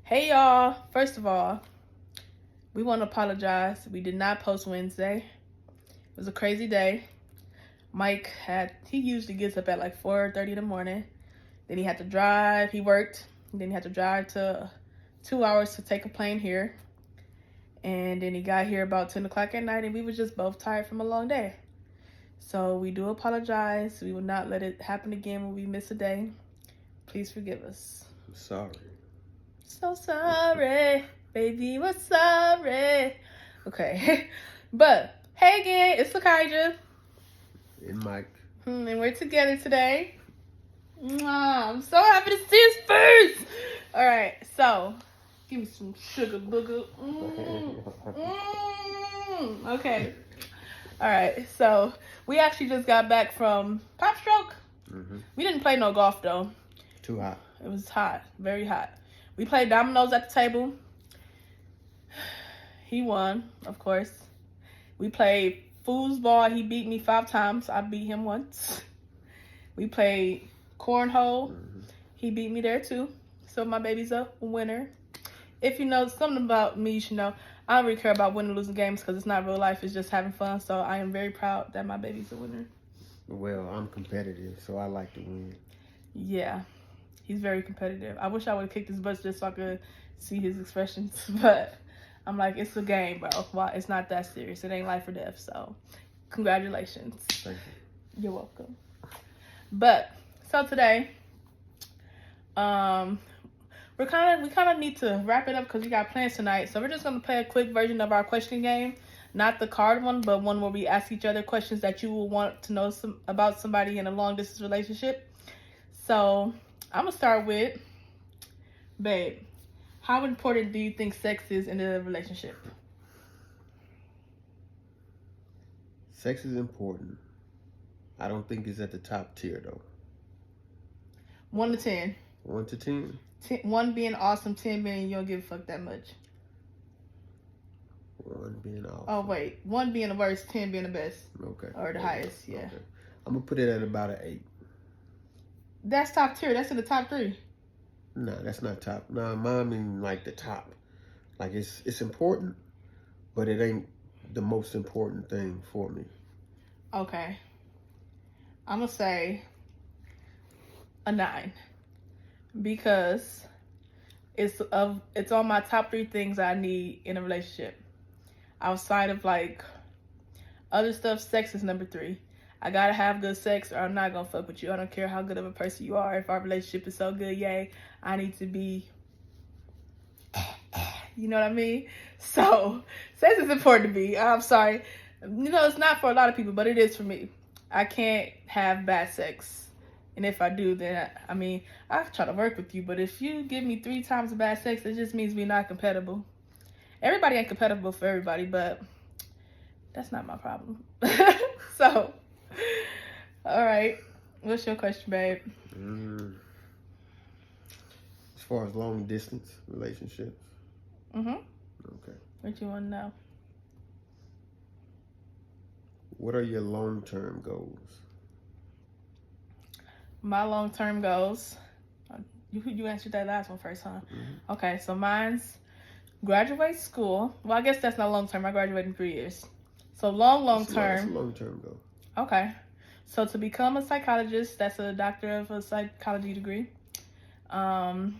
Hey y'all, first of all, we want to apologize. We did not post Wednesday. It was a crazy day. He usually gets up at like 4:30 in the morning. Then he had to drive, he worked. Then he had to drive to 2 hours to take a plane here. And then he got here about 10 o'clock at night and we were just both tired from a long day. So we do apologize. We will not let it happen again when we miss a day. Please forgive us. I'm sorry. So sorry, baby, we're sorry. Okay, but hey again, it's Lakaija. And Mike. And we're together today. Mwah, I'm so happy to see his face. All right, so give me some sugar booger. Okay. All right, so we actually just got back from Pop Stroke. We didn't play no golf though. Too hot. It was hot, very hot. We played dominoes at the table. He won, of course. We played foosball. He beat me 5 times. I beat him once. We played cornhole. He beat me there too. So my baby's a winner. If you know something about me, you should know I don't really care about winning or losing games because it's not real life. It's just having fun. So I am very proud that my baby's a winner. Well, I'm competitive, so I like to win. Yeah. He's very competitive. I wish I would have kicked his butt just so I could see his expressions. But I'm like, it's a game, bro. Well, it's not that serious. It ain't life or death. So congratulations. Thank you. You're welcome. But so today, we kind of need to wrap it up because we got plans tonight. So we're just gonna play a quick version of our question game, not the card one, but one where we ask each other questions that you will want to know about somebody in a long distance relationship. So I'm gonna start with, babe, how important do you think sex is in a relationship? Sex is important. I don't think it's at the top tier though. 1 to 10. 1 to 10? 1 being awesome, 10 being you don't give a fuck that much. 1 being awesome. Oh wait, 1 being the worst, 10 being the best. Okay. Or the highest, yeah. Okay. I'm gonna put it at about an 8. That's top tier. That's in the top 3. Nah, that's not top. Nah, mine mean like the top. Like it's important, but it ain't the most important thing for me. Okay. I'm gonna say a 9 because it's on my top 3 things I need in a relationship. Outside of like other stuff, sex is number 3. I gotta have good sex or I'm not gonna fuck with you. I don't care how good of a person you are. If our relationship is so good, yay, I need to be, you know what I mean? So, sex is important to me. I'm sorry. You know, it's not for a lot of people, but it is for me. I can't have bad sex. And if I do, then, I try to work with you. But if you give me 3 times of bad sex, it just means we're not compatible. Everybody ain't compatible for everybody, but that's not my problem. So, all right. What's your question, babe? As far as long distance relationships. Okay. What you want to know? What are your long-term goals? My long-term goals. You answered that last one first, huh? Okay, so mine's graduate school. Well, I guess that's not long-term. I graduate in 3 years. So long term. That's a long-term goal. Okay. So to become a psychologist, that's a doctor of a psychology degree. Can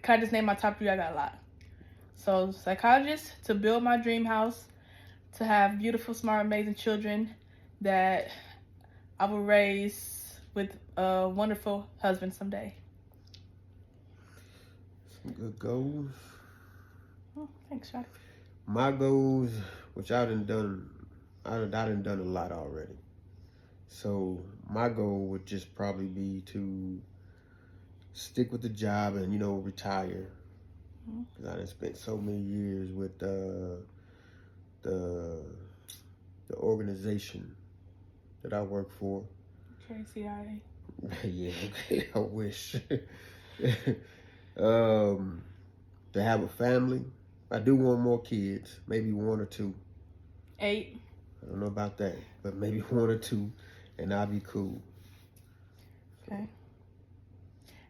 I just name my top 3? I got a lot. So psychologist, to build my dream house, to have beautiful, smart, amazing children that I will raise with a wonderful husband someday. Some good goals. Oh, thanks, Shaq. My goals, which I done a lot already. So my goal would just probably be to stick with the job and, retire. Because I done spent so many years with the organization that I work for. KCIA. Yeah, okay, I wish. To have a family. I do want more kids, maybe 1 or 2. 8. I don't know about that, but maybe 1 or 2, and I'll be cool. Okay.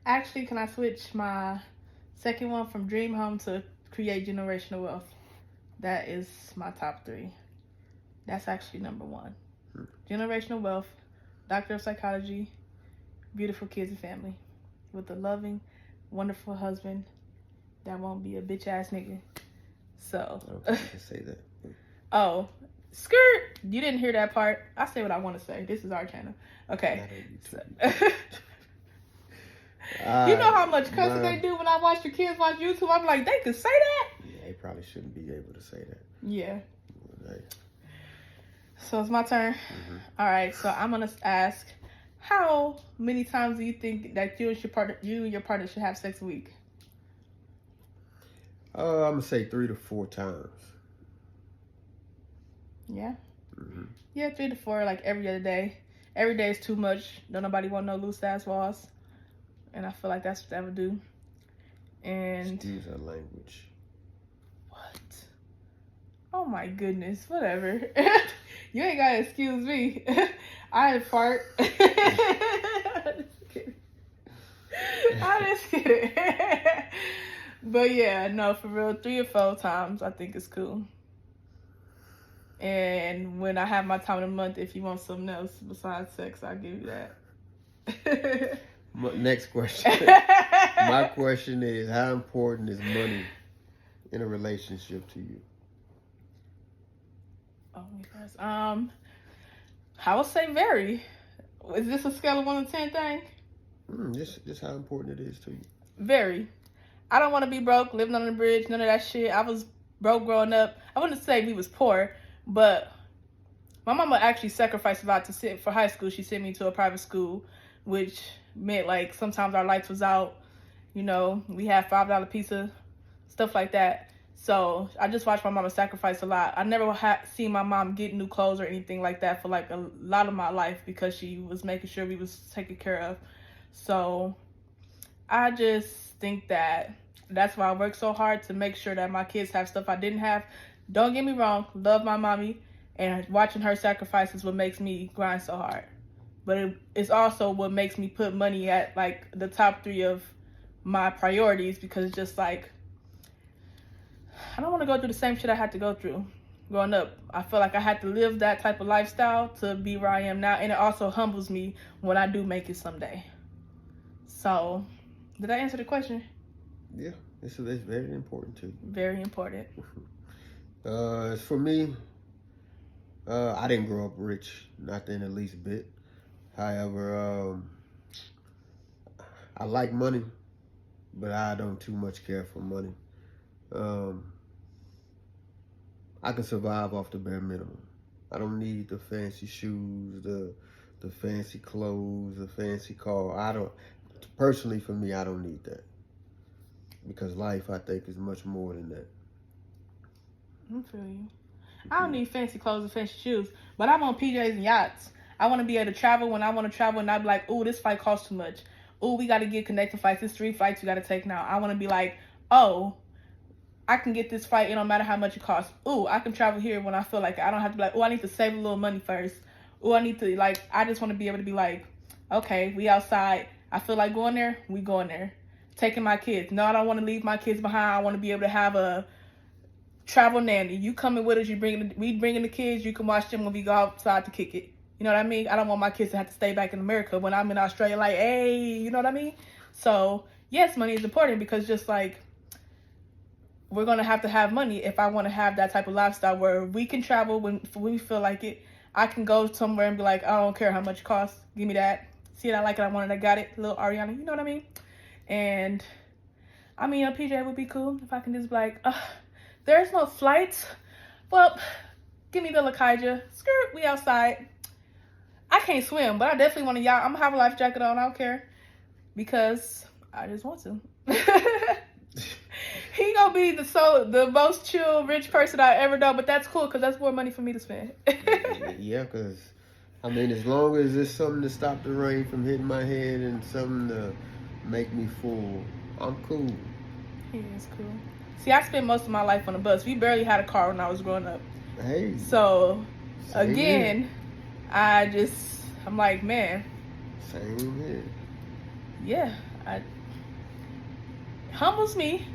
Actually, can I switch my Second one, from dream home to create generational wealth. That is my top 3. That's actually number 1. Generational wealth, doctor of psychology, beautiful kids and family, with a loving, wonderful husband that won't be a bitch ass nigga. So. I don't think you can say that. Oh, skirt. You didn't hear that part. I say what I want to say. This is our channel. Okay. You know how much cussing they do when I watch the kids watch YouTube? I'm like, they could say that? Yeah, they probably shouldn't be able to say that. Yeah. Right. So it's my turn. Mm-hmm. All right. So I'm gonna ask, how many times do you think that you and your partner should have sex a week? I'm gonna say 3 to 4 times. Yeah. Mm-hmm. Yeah, 3 to 4, like every other day. Every day is too much. Don't nobody want no loose ass walls. And I feel like that's what that would do. And excuse our language. What? Oh my goodness. Whatever. You ain't gotta excuse me. I didn't fart. I'm just kidding. But yeah, no, for real, 3 or 4 times I think it's cool. And when I have my time of the month, if you want something else besides sex, I'll give you that. Next question. My question is, how important is money in a relationship to you? Oh, me first. I would say very. Is this a scale of 1 to 10 thing? Just how important it is to you. Very. I don't want to be broke, living under the bridge, none of that shit. I was broke growing up. I wouldn't say we was poor, but my mama actually sacrificed a lot to sit for high school. She sent me to a private school, which meant like sometimes our lights was out. You know, we had $5 pizza, stuff like that. So I just watched my mama sacrifice a lot. I never seen my mom get new clothes or anything like that for like a lot of my life because she was making sure we was taken care of. So I just think that's why I work so hard to make sure that my kids have stuff I didn't have. Don't get me wrong, love my mommy, and watching her sacrifice is what makes me grind so hard. But it's also what makes me put money at like the top 3 of my priorities, because it's just like, I don't want to go through the same shit I had to go through growing up. I feel like I had to live that type of lifestyle to be where I am now, and it also humbles me when I do make it someday. So, did I answer the question? Yeah, it's very important to you. Very important. For me, I didn't grow up rich, not in the least bit. However, I like money, but I don't too much care for money. I can survive off the bare minimum. I don't need the fancy shoes, the fancy clothes, the fancy car. Personally, for me, I don't need that. Because life, I think, is much more than that. I feel you. I don't need fancy clothes and fancy shoes, but I want PJs and yachts. I want to be able to travel when I want to travel and not be like, ooh, this flight costs too much. Ooh, we got to get connecting flights. There's 3 flights you got to take now. I want to be like, oh, I can get this flight, it don't matter how much it costs. Ooh, I can travel here when I feel like it. I don't have to be like, ooh, I need to save a little money first. Ooh, I need to, like, I just want to be able to be like, okay, we outside. I feel like going there, we going there. Taking my kids. No, I don't want to leave my kids behind. I want to be able to have a travel nanny. You coming with us, we bringing the kids, you can watch them when we go outside to kick it. You know what I mean? I don't want my kids to have to stay back in America when I'm in Australia like, hey, you know what I mean? So, yes, money is important, because just like, we're going to have money if I want to have that type of lifestyle where we can travel when we feel like it. I can go somewhere and be like, I don't care how much it costs. Give me that. See it, I like it, I want it, I got it. Little Ariana, you know what I mean? And, I mean, a PJ would be cool if I can just be like, there's no flights. Well, give me the Lakaija. Skirt, we outside. I can't swim, but I definitely want to yacht. I'm going to have a life jacket on. I don't care. Because I just want to. He going to be the most chill, rich person I ever know. But that's cool, because that's more money for me to spend. Yeah, because, I mean, as long as it's something to stop the rain from hitting my head and something to make me full, I'm cool. He is cool. See, I spent most of my life on a bus. We barely had a car when I was growing up. Hey. So, again, here. I'm like, man. Same here. Yeah. humbles me,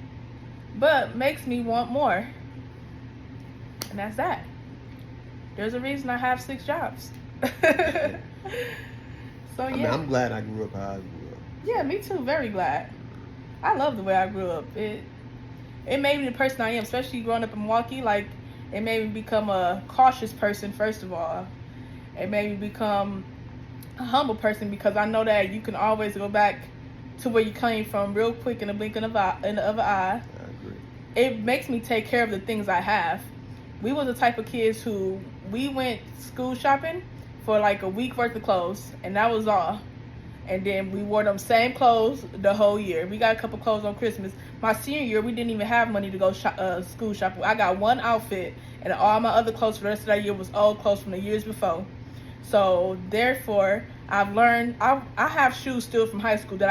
but makes me want more. And that's that. There's a reason I have 6 jobs. So I mean, yeah. I'm glad I grew up how I grew up. Yeah, me too. Very glad. I love the way I grew up. It made me the person I am, especially growing up in Milwaukee. Like, it made me become a cautious person, first of all. It made me become a humble person because I know that you can always go back to where you came from real quick in a blink of an eye. I agree. It makes me take care of the things I have. We were the type of kids who we went school shopping for like a week worth of clothes, and that was all. And then we wore them same clothes the whole year. We got a couple clothes on Christmas. My senior year, we didn't even have money to go school shopping. I got one outfit, and all my other clothes for the rest of that year was old clothes from the years before. So therefore, I've learned. I have shoes still from high school that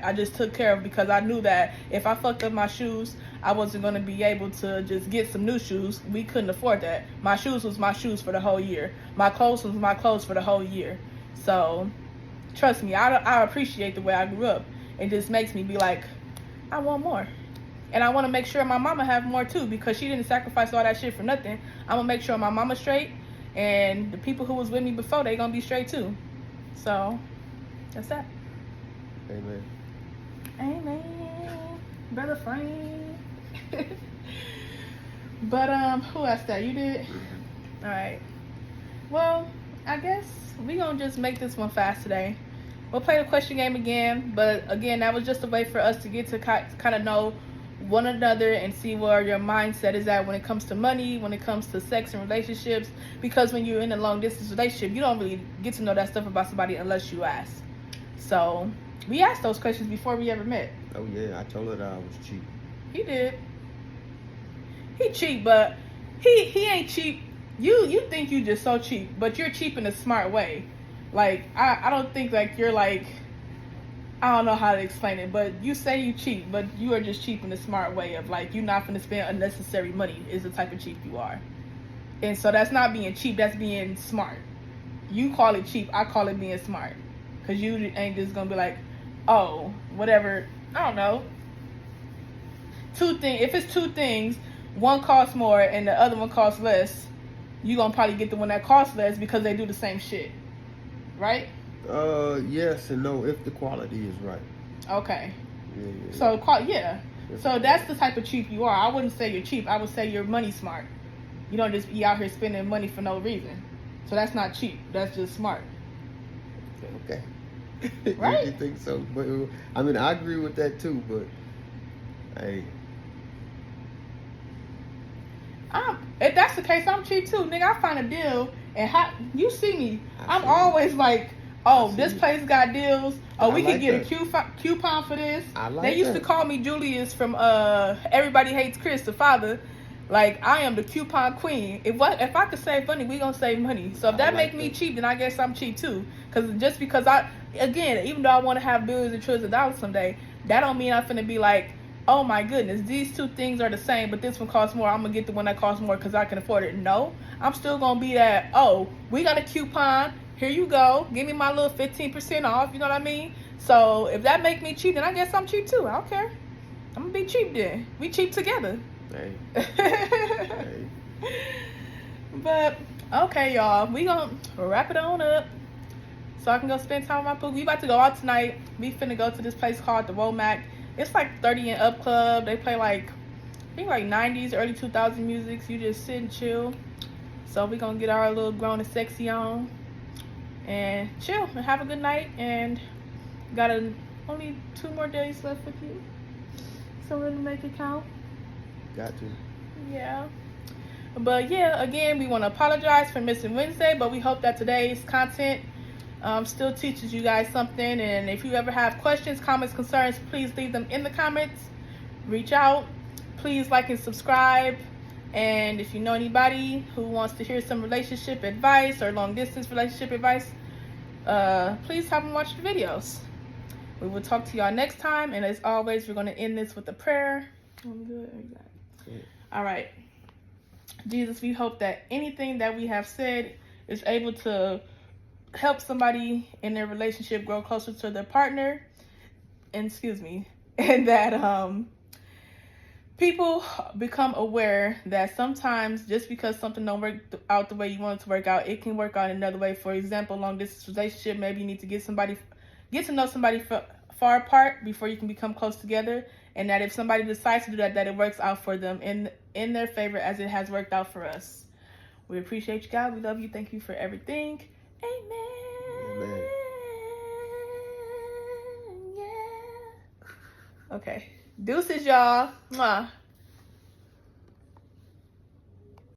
I just took care of because I knew that if I fucked up my shoes, I wasn't going to be able to just get some new shoes. We couldn't afford that. My shoes was my shoes for the whole year. My clothes was my clothes for the whole year. So trust me, I appreciate the way I grew up. It just makes me be like, I want more. And I want to make sure my mama have more too because she didn't sacrifice all that shit for nothing. I'm going to make sure my mama's straight and the people who was with me before, they going to be straight too. So, that's that. Amen. Amen. Brother Frank. But, who asked that? You did? All right. Well, I guess we going to just make this one fast today. We'll play the question game again, but again, that was just a way for us to get to kind of know one another and see where your mindset is at when it comes to money, when it comes to sex and relationships. Because when you're in a long distance relationship, you don't really get to know that stuff about somebody unless you ask. So we asked those questions before we ever met. Oh yeah, I told her that I was cheap. He did. He cheap, but he ain't cheap. You think you just so cheap, but you're cheap in a smart way. Like I don't think like you're like, I don't know how to explain it, but you say you cheap, but you are just cheap in a smart way of like, you're not going to spend unnecessary money is the type of cheap you are. And so that's not being cheap, that's being smart. You call it cheap, I call it being smart. Because you ain't just going to be like, oh, whatever, I don't know. If it's 2 things, one costs more and the other one costs less, you're going to probably get the one that costs less because they do the same shit. Right? Yes and no if the quality is right. Okay. Yeah. So, yeah. So that's the type of cheap you are. I wouldn't say you're cheap. I would say you're money smart. You don't just be out here spending money for no reason. So that's not cheap. That's just smart. Okay. Right? You think so? But I mean, I agree with that too. But hey, if that's the case, I'm cheap too, nigga. I find a deal, and you see me. I'm always like, oh, this place got deals. Oh, we can get a coupon for this. They used to call me Julius from Everybody Hates Chris, the father. Like, I am the coupon queen. If I could save money, we gonna save money. So if that make me cheap, then I guess I'm cheap too. Because even though I want to have billions and trillions of dollars someday, that don't mean I'm finna be like, oh my goodness, these 2 things are the same, but this one costs more. I'm gonna get the one that costs more because I can afford it. No, I'm still gonna be that. Oh, we got a coupon. Here you go. Give me my little 15% off. You know what I mean? So if that make me cheap, then I guess I'm cheap too. I don't care. I'm gonna be cheap then. We cheap together. hey. Hey. But okay, y'all, we gonna wrap it on up so I can go spend time with my boo. We about to go out tonight. We finna go to this place called the Womack. It's like 30 and up club. They play like, I think like 90s, early 2000s music. So you just sit and chill. So we gonna get our little grown and sexy on and chill and have a good night. And got only 2 more days left with you. So we're gonna make it count. Got to. Yeah. But yeah, again, we want to apologize for missing Wednesday, but we hope that today's content still teaches you guys something. And if you ever have questions, comments, concerns, please leave them in the comments. Reach out. Please like and subscribe. And if you know anybody who wants to hear some relationship advice or long distance relationship advice, please have them watch the videos. We will talk to y'all next time. And as always, we're going to end this with a prayer. I'm good. Exactly. All right. Jesus, we hope that anything that we have said is able to help somebody in their relationship grow closer to their partner. And and that people become aware that sometimes just because something don't work out the way you want it to work out, it can work out another way. For example, long distance relationship, maybe you need to get to know somebody far apart before you can become close together, and that if somebody decides to do that, that it works out for them in their favor as it has worked out for us. We appreciate you, God. We love you. Thank you for everything. Amen. Amen. Yeah. Okay. Deuces, y'all. Mwah.